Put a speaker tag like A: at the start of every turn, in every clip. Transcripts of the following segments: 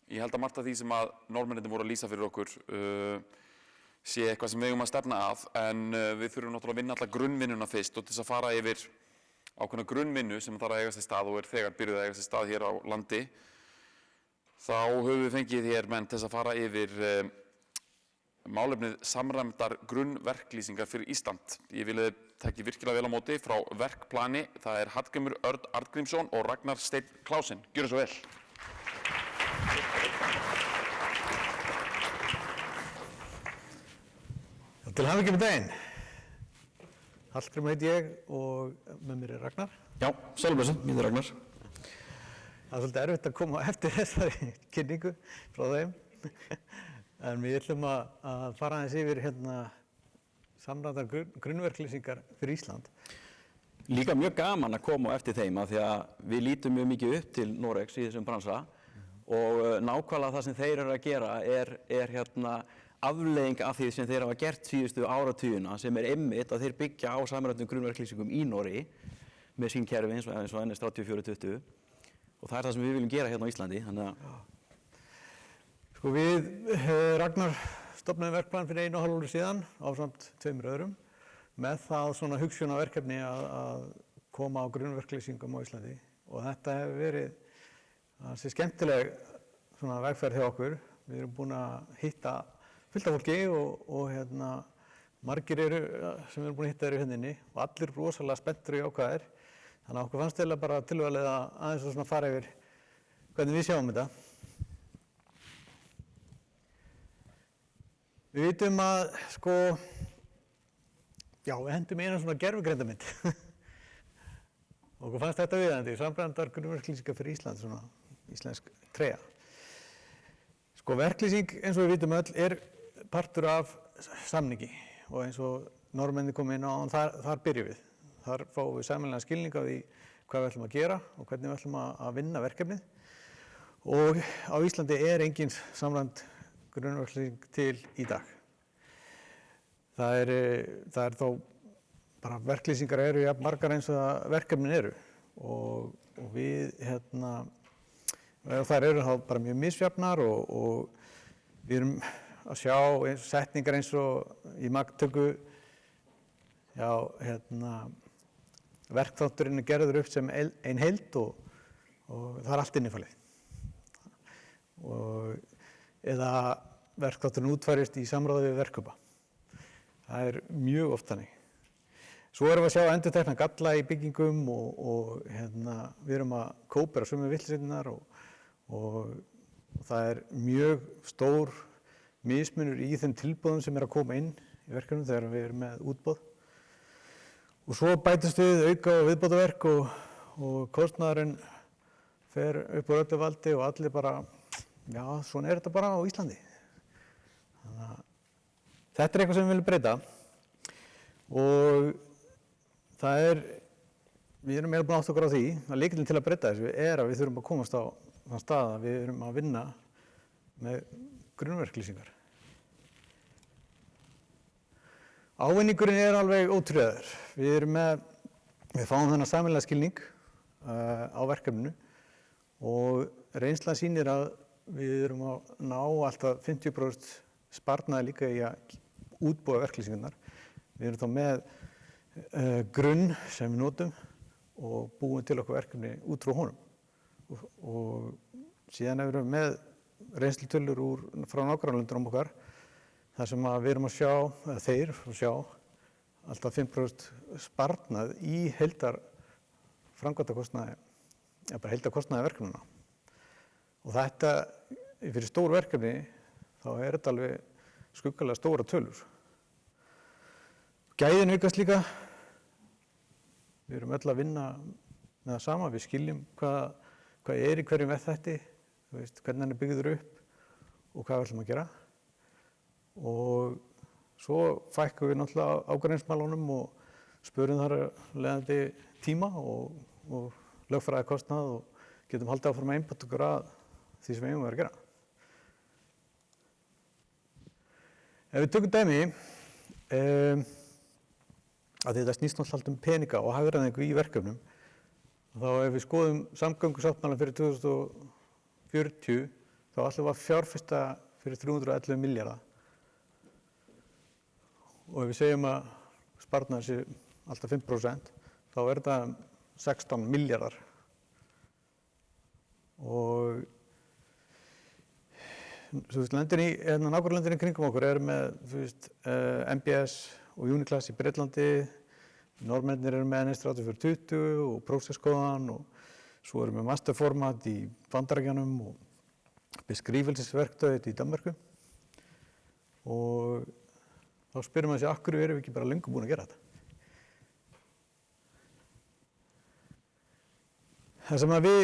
A: Ég held að margt af því sem að Norðmennirnir voru að lýsa fyrir okkur sé eitthvað sem við eigum að stefna að, en við þurfum náttúrulega að vinna alla grunnvinnuna fyrst og til þess að fara yfir ákveðna grunnvinnu sem þarf að eiga sér stað og þegar byrjuð að eiga sér stað hér á landi. Þá höfum við fengið hér menn til þess að fara yfir málefnið samræmdar grunnverklýsingar fyrir Ísland. Ég vil taki virkilega vel á móti frá verkplani. Það Hallgrímur Örn Arngrímsson og Ragnar Steinn Klausen. Gjörðu svo vel.
B: Til hamingju með daginn. Hallgrímur heiti ég og með mér Ragnar.
C: Já, sælblessun, ég Ragnar.
B: Það svolítið erfitt að koma eftir þessari kynningu frá þeim. En við ætlum að fara aðeins yfir samræmdar grunnverklýsingar fyrir Ísland.
C: Líka mjög gaman að koma á eftir þeim af því að við lítum mjög mikið upp til Noregs í þessum bransa og nákvæmlega það sem þeir eru að gera er afleiðing af því sem þeir hafa gert síðustu áratugina sem einmitt að þeir byggja á samræmdum grunnverklýsingum í Noregi með sín kerfi eins og NS 3420 og það það sem við viljum gera hérna á Íslandi.
B: Sko við, Ragnar, stofnaði verkplan fyrir 1,5 ári síðan ásamt 2 öðrum með það svona hugsjónaverkefni að koma á grunnverklýsingum á Íslandi og þetta hefur verið þessi skemmtileg svona vegferð hjá okkur. Við erum búin að hitta fullt af fólki og margir sem við erum búin að hitta eru hérna inni og allir rosalega spenntir og jákvæðir. Þannig að okkur fannst eiginlega bara tilvalið að aðeins að svona fara yfir hvernig við sjáum þetta. Við vitum að við hendum eina svona gervigreindamynd. Okkur fannst þetta viðeigandi, samræmdar grunnverklýsingar fyrir Ísland, svona íslensk treyja. Verklýsing eins og við vitum öll partur af samningi og eins og Norðmennirnir komu inn á þar byrjum við. Þar fáum við sameiginlegan skilning á því hvað við ætlum að gera og hvernig við ætlum að vinna verkefnið. Og á Íslandi engin samræmd grunnverklýsing til í dag. Það er þó bara verklýsingar eru jafn margar eins og verkefnin eru og við þær eru þá bara mjög misjafnar og við erum að sjá setningar eins og í magntöku, verkþátturinn gerður upp sem ein heild og það allt innifalið. Eða verkþátturinn útfærist í samráði við verkkaupa. Það mjög oft þannig. Svo erum við að sjá endurtekna galla í byggingum og við erum að kópera sömu vitleysurnar og það mjög stór mismunur í þeim tilboðum sem að koma inn í verkefnum þegar við erum með útboð. Og svo bætast við auka og viðbótarverk og kostnaðurinn fer upp á öllu valdi og allir bara, svona þetta bara á Íslandi. Þannig að þetta eitthvað sem við viljum breyta og við erum meira búin að átta okkur á því að lykillinn til að breyta þessu að við þurfum að komast á þann stað að við erum að vinna með grunnverklýsingar. Ávinningurinn alveg ótrúlegur. Við fáum þennan sameiginlega skilning á verkefninu og reynslan sýnir að við erum að ná alltaf 50% sparnaði líka í að útbúa verklýsingarnar. Við erum þá með grunn sem við notum og búum til okkur verkefni út frá honum. Og síðan erum við með reynslutölur frá nágrannalöndunum okkar þar sem við erum að sjá, eða þeir sjá alltaf 5% sparnað í framkvæmdakostnaði, bara heildarkostnaði verkefnanna. Og þetta, fyrir stór verkefni, þá þetta alveg skuggalega stóra tölur. Gæðin aukast líka. Við erum öll að vinna með það sama, við skiljum hvað í hverjum þætti, hvernig hann byggður upp og hvað við ætlum að gera. Og svo fækkum við náttúrulega ágreiningsmálunum og spörum þar leiðandi tíma og lögfræði kostnað og getum haldið áfram að einbeita okkur að því sem við eigum að vera að gera. Ef við tökum dæmi, að þetta snýst náttúrulega allt peninga og hagræðingu í verkefnum, þá ef við skoðum samgöngusáttmálann fyrir 2040, þá ætlum við að fjárfesta fyrir 311 milljarða. Og ef við segjum að sparnaður sé alltaf 5%, þá er þetta 16 milljarðar. Og þú veist, nágrannlöndin í kringum okkur eru með, þú veist, MBS og Uniclass í Bretlandi, Norðmennir eru með NS3420 og Process-kóðan og svo erum við masterformat í Bandaríkjunum og beskrivelsesverktøyet í Danmörku. Og þá spyrir maður sig, af hverju erum við ekki bara löngu búin að gera þetta? Það sem að við,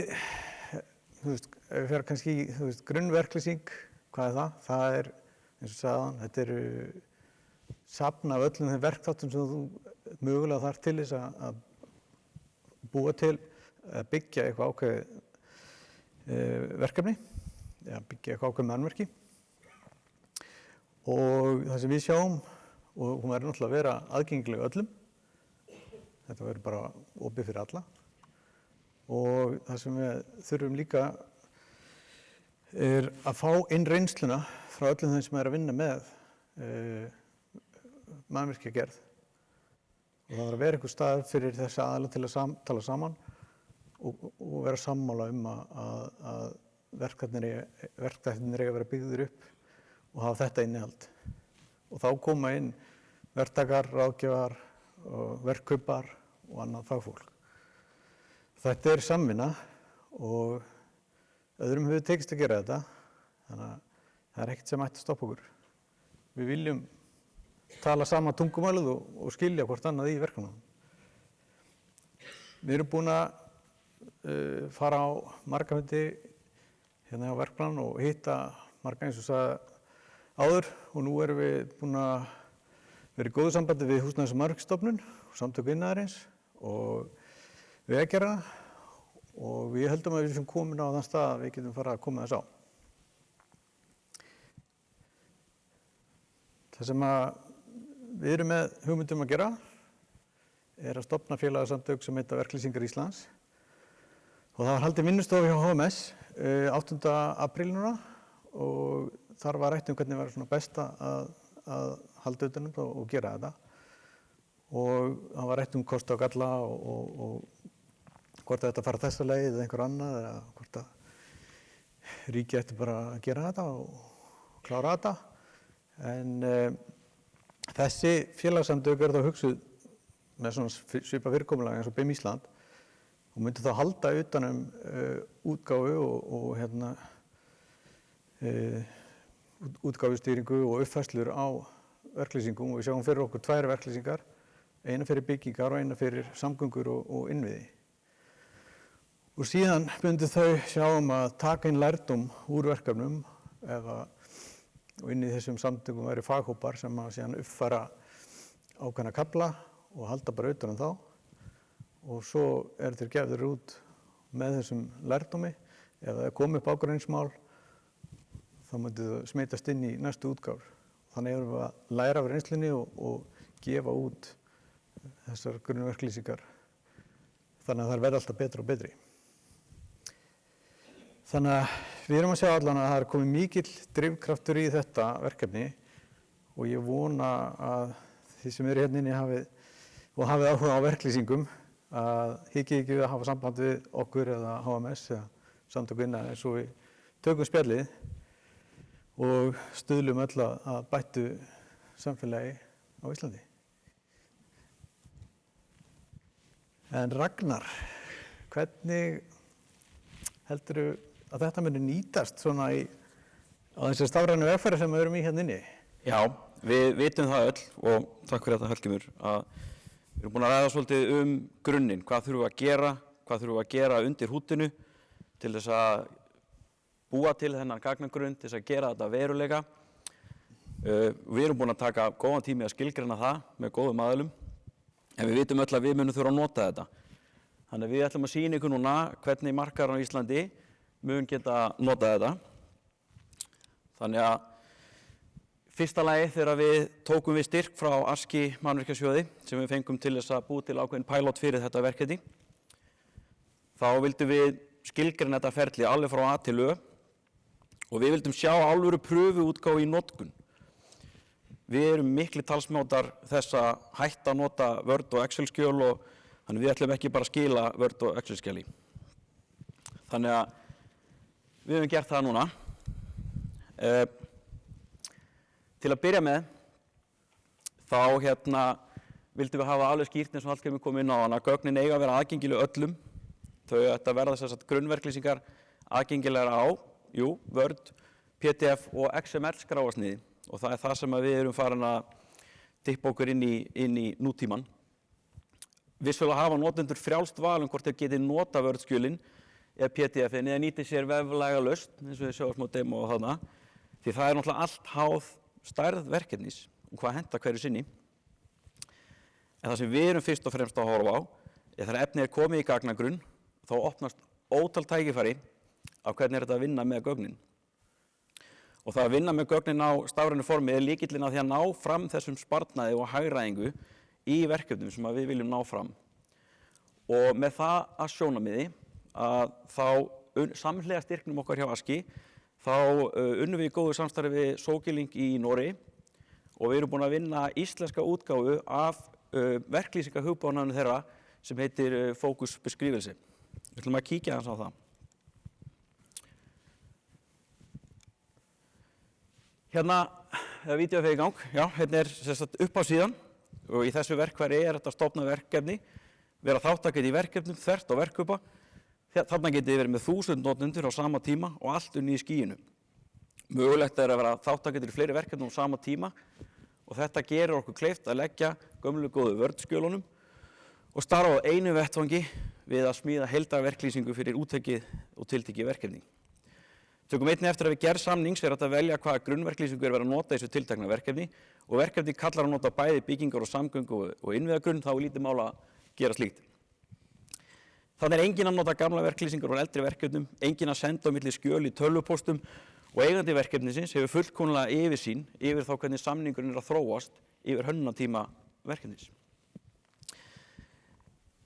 B: þú veist, ef við fer kannski í, þú veist, grunnverklýsing, hvað er það? Það er, eins og sagðan, þetta eru safn af öllum þeim verkþáttum sem þú mögulega þarf til þess að búa til, að byggja eitthvað ákveðið verkefni, eða byggja eitthvað ákveðið mannverki. Og það sem við sjáum, og hún verður náttúrulega að vera aðgengileg öllum, þetta verður bara opið fyrir alla. Og það sem við þurfum líka er að fá inn reynsluna frá öllum þeim sem er að vinna með mannvirkjagerð. Og það þarf að vera einhver stað fyrir þessa aðila til að tala saman og vera sammála að verkefnir eiga að vera byggðir upp og hafa þetta innihald. Og þá koma inn verktakar, ráðgjafar, verkkaupar og annað fagfólk. Þetta er samvinna og öðrum hefur tekist að gera þetta, þannig að það er ekkert sem ætti að stoppa okkur. Við viljum tala sama tungumálið og skilja hvort annað í verkefnunum. Við erum búin að fara á marga fundi hérna á verkplan og hitta marga eins og sagði áður og nú erum við búin að vera í góðu sambandi við Húsnæðis- og mannvirkjastofnun og Samtök iðnaðarins og Vegagerðina og við höldum að við sem komin á þann stað að við getum fara að koma þess á. Það sem við erum með hugmyndum að gera er að stofna félagasamtök sem heita Verklýsingar Íslands og það var haldið vinnustofa hjá HMS 8. apríl núna og þar var rætt hvernig var svona best að halda utan um og gera þetta og það var rætt kosti og galla og hvort þetta fara þessa leið eða einhver annað eða hvort að ríkið ætti bara að gera þetta og klára þetta en þessi félagasamtök þá hugsuð með svona svipað fyrirkomulag eins og BIM Ísland og myndi þá halda utan útgáfu og útgáfustýringu og uppfærslur á verklýsingum og við sjáum fyrir okkur 2 verklýsingar, eina fyrir byggingar og eina fyrir samgöngur og innviði. Og síðan myndi þau sjá að taka inn lærdóm úr verkefnum og inn í þessum samtökum væri faghópar sem að síðan uppfæra ákveðna kafla og halda bara utan þá og svo þeir gefðir út með þessum lærdómi ef það komi upp ágreiningsmál þá myndi þau smitast inn í næstu útgáfur. Þannig erum við að læra af reynslunni og gefa út þessar grunnverklýsingar þannig að þær verða alltaf betri og betri. Þannig að við erum að sjá allan að það er komið mikill drifkraftur í þetta verkefni og ég vona að þið sem eru hérna inni hafið áhuga á verklýsingum að hikið ekki við að hafa samband við okkur eða HMS eða Samtök iðnaðarins svo við tökum spjallið og stuðlum öll að bættu samfélagi á Íslandi. En Ragnar, hvernig heldurðu að þetta muni nýtast svona á þessi stafrænu vegferð sem við erum í hérna inni?
C: Já, við vitum það öll og takk fyrir þetta Hallgrímur að við erum búin að ræða svolítið grunninn, hvað þurfum við að gera undir húddinu til þess að búa til þennan gagnagrunn, til þess að gera þetta veruleika. Við erum búin að taka góðan tími að skilgreina það með góðum aðilum en við vitum öll að við munum þurfa að nota þetta. Þannig að við ætlum að sýna ykkur núna hvernig markaðurinn á Íslandi mun geta notað þetta. Þannig að fyrsta lagi þegar við tókum við styrk frá ASKI mannvirkjasjóði sem við fengum til þess að búa til ákveðin pilot fyrir þetta verkefni. Þá vildum við skilgreina þetta ferli alveg frá A til Ö og við vildum sjá alvöru pröfuútgáfu í notkun. Við erum miklir talsmátar þess að hætta að nota Word og Excel-skjöl og þannig við ætlum ekki bara að skila Word og Excel-skjali. Þannig að við höfum gert það núna. Til að byrja með þá vildum við hafa alveg skýrt eins og Hallgrímur kom inn á hana, gögnin eiga að vera aðgengileg öllum. Þau ættu að verða þess að grunnverklýsingar aðgengilegar á, Word, PDF og XML skráarsniði og það er það sem við erum farin að tippa okkur inn í nútíman. Vissulega hafa notendur frjálst val hvort þeir geti nota Word-skjölin eða PDF-in eða nýti sér veflæga lausn, eins og við sjáum smá demo á þarna, því það er náttúrulega allt háð stærð verkefnis og hvað hentar hverju sinni. En það sem við erum fyrst og fremst að horfa á er þegar efnið er komið í gagnagrunn, þá opnast ótal tækifæri af hvernig er þetta að vinna með gögnin. Og það að vinna með gögnin á stafrænu formi er lykillinn að því að ná fram þessum sparnaði og hagræðingu í verkefnum sem við viljum ná fram. Og með það að sjónarmiði að þá samhliða styrknum okkar hjá ASKI, þá unnum við í góðu samstarfi við Sógiling í Noregi og við erum búin að vinna íslenska útgáfu af verklýsingahugbúnaðinu þeirra sem heitir Fókusbeskrivelse. Við ætlum að kíkja aðeins á það. Hérna er vídeóið í gang. Já, hérna er upp á síðan og í þessu verkfæri er þetta að stofna verkefni, vera þátttakandi í verkefnum, þvert á verkkaupa. Þarna getið verið með 1000 notendur á sama tíma og allt inni í skýinu. Mögulegt er að vera þátttakendur í fleiri verkefnum á sama tíma og þetta gerir okkur kleift að leggja gömlu góðu Word-skjölunum og starfa á einu vettvangi við að smíða heildarverklýsingu fyrir úttekið og tiltekið verkefni. Tökum einnig eftir að við gerð samnings er hægt að velja hvaða grunnverklýsingu er verið að nota í þessu tiltekna verkefni og verkefni kallar að nota bæði byggingar og samgöngu og innviðagrunn, þá er lítið mál að gera slíkt. Þannig er enginn að nota gamla verklýsingar úr eldri verkefnum, enginn að senda á milli skjöl í tölvupóstum og eigandi verkefnisins hefur fullkomlega yfirsýn yfir þá hvernig samningurinn er að þróast yfir hönnunartíma verkefnis.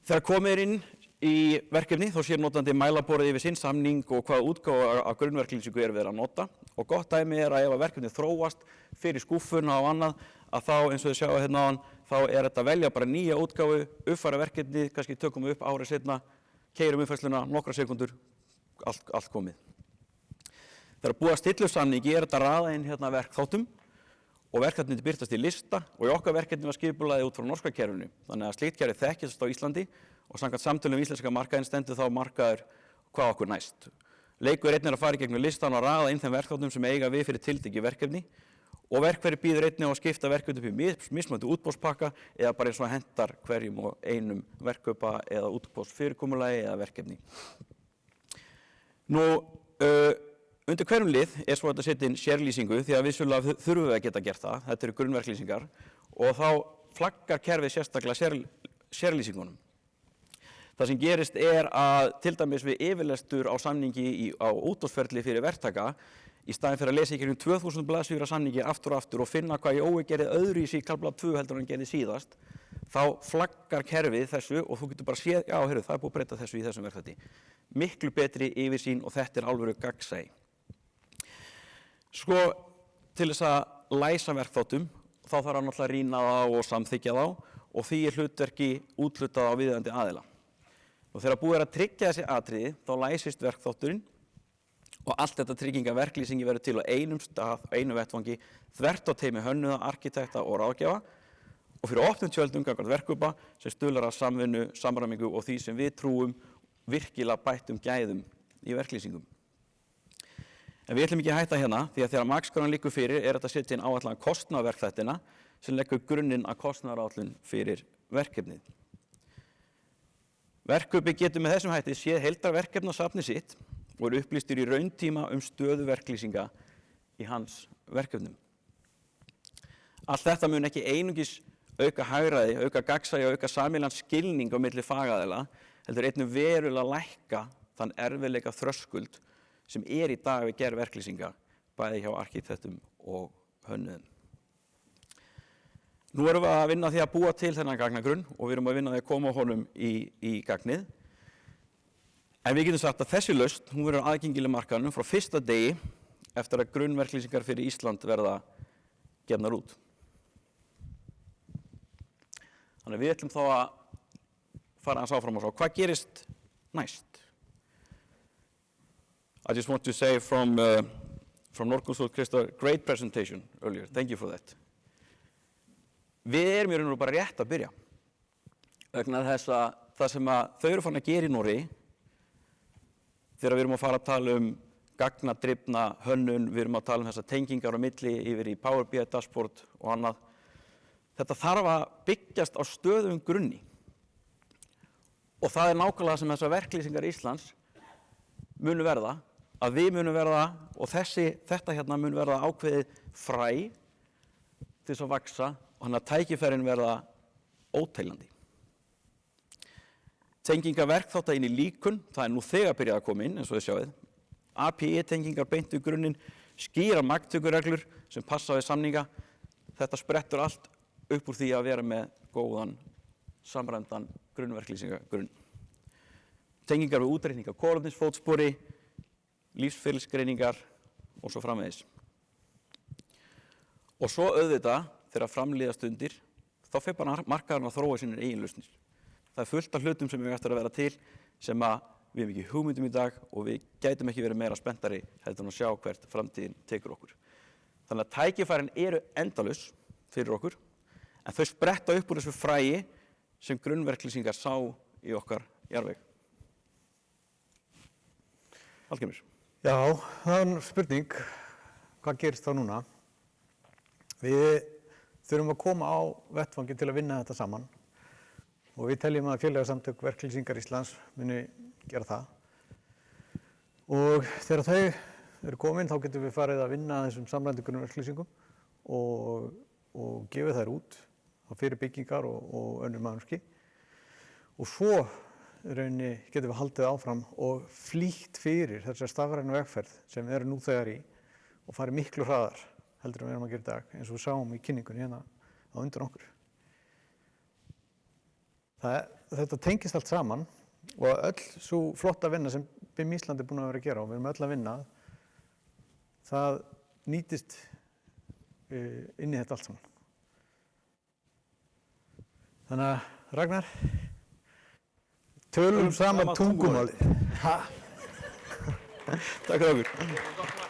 C: Þegar komið er inn í verkefni þá sér notandi mælaborðið yfir sinn samning og hvaða útgáfa af grunnverklýsingu er verið að nota og gott dæmi er að ef verkefnið þróast fyrir skúffuna og annað að þá eins og þið sjáu hérna áðan þá er þetta að velja bara nýja útgáfu, uppfæra verkefnið, kannski tökum við upp árið seinna, keyrum uppfærsluna, nokkra sekúndur, allt komið. Þegar búið að stilla upp samningi er þetta að raða inn hérna verkþáttum og verkefnið birtast í lista og í okkar verkefni var skipulagið út frá norska kerfinu. Þannig að slíkt kerfi þekkist á Íslandi og samkvæmt samtölum við íslenska markaðinn stendur þá markaður hvað okkur næst. Leikur einnig er að fara í gegnum listan og raða inn þeim verkþáttum sem eiga við fyrir tiltekið verkefni og verkfæri býður einnig á að skipta verkefni upp í mismunandi útboðspakka eða bara eins og hentar hverjum og einum verkkaupa eða útboðsfyrirkomulagi eða verkefni. Undir hverjum lið er svo að setja inn sérlýsingu því að vissulega þurfum við að geta gert það, þetta eru grunnverklýsingar og þá flaggar kerfið sérstaklega sérlýsingunum. Það sem gerist er að til dæmis við yfirlestur á samningi á útboðsferli fyrir verktaka í staðinn fyrir að lesa í gegnum 2000 blaðsíður af samningi aftur og aftur og finna hvað Jói gerði öðruvísi í kafla 2 heldur en hann gerði síðast, þá flaggar kerfið þessu og þú getur bara séð, já, heyrðu, það er búið að breyta þessu í þessum verkþætti. Miklu betri yfirsýn og þetta er alvöru gagnsæi. Sko, til þess að læsa verkþáttum, þá þarf hann náttúrulega að rýna þá og samþykkja þá og því er hlutverki úthlutað á viðeigandi aðila. Og þegar búið er að tryggja þessi atriði, þá læsist verkþátturinn og allt þetta tryggingaverklýsingi verður til á einum stað, á einu vettvangi, þvert á teymi hönnuða, arkitekta og ráðgjafa og fyrir opnum tjöldum gagnvart verkkaupa sem stuðlar að samvinnu, samræmingu og því sem við trúum virkilega bættum gæðum í verklýsingum. En við ætlum ekki að hætta hérna því að þegar maksskráin liggur fyrir er þetta að setja inn áætlaðan kostnað verkþættina sem leggur grunninn að kostnaðaráætlun fyrir verkefnið. Verkkaupi getur með þessum hætti séð heildarverkefnasafnið sitt og eru upplýstir í rauntíma stöðu verklýsinga í hans verkefnum. Allt þetta mun ekki einungis auka hagræði, auka gagnsæi og auka sameiginlegan skilning á milli fagaðila, heldur einnig verulega lækka þann erfiðleika þröskuld sem er í dag við gerð verklýsinga, bæði hjá arkitektum og hönnuðum. Nú erum við að vinna því að búa til þennan gagnagrunn og við erum að vinna því að koma honum í gagnið. En við getum sagt að þessi lausn, hún verður aðgengileg markaðnum frá fyrsta degi eftir að grunnverklýsingar fyrir Ísland verða gefnar út. Þannig við ætlum þá að fara aðeins áfram og sjá hvað gerist næst. I just want to say from Norconsult, Krista, great presentation earlier. Thank you for that. Við erum í raun og bara rétt að byrja. Vegna þess að það sem þau eru farin að gera í Noregi, þegar við erum að fara að tala gagnadrifna hönnun, við erum að tala þessar tengingar á milli yfir í Power BI dashboard og annað. Þetta þarf að byggjast á stöðugum grunni. Og það er nákvæmlega sem þessar verklýsingar Íslands munu verða, að við munum verða, og þetta hérna mun verða ákveðið fræ til þess að vaxa, og þannig að tækifærin verða óteljandi. Tengingar verkþátta inn í líkun, það er nú þegar byrjað að koma inn, eins og þið sjáið. API-tengingar beint við grunninn, skýrar magntökureglur sem passa við samninga. Þetta sprettur allt upp úr því að vera með góðan, samræmdan grunnverklýsingagrunn. Tengingar við útreikninga kolefnisfótspori, lífsferilsgreiningar og svo framvegis. Og svo auðvitað, þegar framlíða stundir, þá fer bara markaðurinn að þróa sínir eigin lausnir. Það er fullt af hlutum sem við ættum að vera til sem að við hefum ekki hugmyndum í dag og við gætum ekki verið meira spenntari heldur en að sjá hvert framtíðin tekur okkur. Þannig að tækifærin eru endalaus fyrir okkur, en þau spretta upp úr þessu fræi sem grunnverklýsingar sá í okkar jarðveg. Hallgrímur.
B: Já, það er spurning, hvað gerist þá núna? Við þurfum að koma á vettvangi til að vinna þetta saman og við teljum að félagasamtök verklýsingar Íslands muni gera það. Og þegar þau eru komin þá getum við farið að vinna þessum samræmdu grunnverklýsingum og gefa þær út fyrir byggingar og önnur mannvirki. Og svo rauninni getum við haldið áfram og flýtt fyrir þessar stafrænu vegferð sem við erum nú þegar í og farið miklu hraðar heldur en við erum að gera í dag, eins og við sáum í kynningunni hérna á undan okkur. Þetta tengist allt saman og öll svo flotta vinna sem BIM Ísland er búin að vera að gera og við erum öll að vinna, það nýtist inn í þetta allt saman. Þannig að Ragnar, tölum saman tungumáli.
C: Takk fyrir okkur.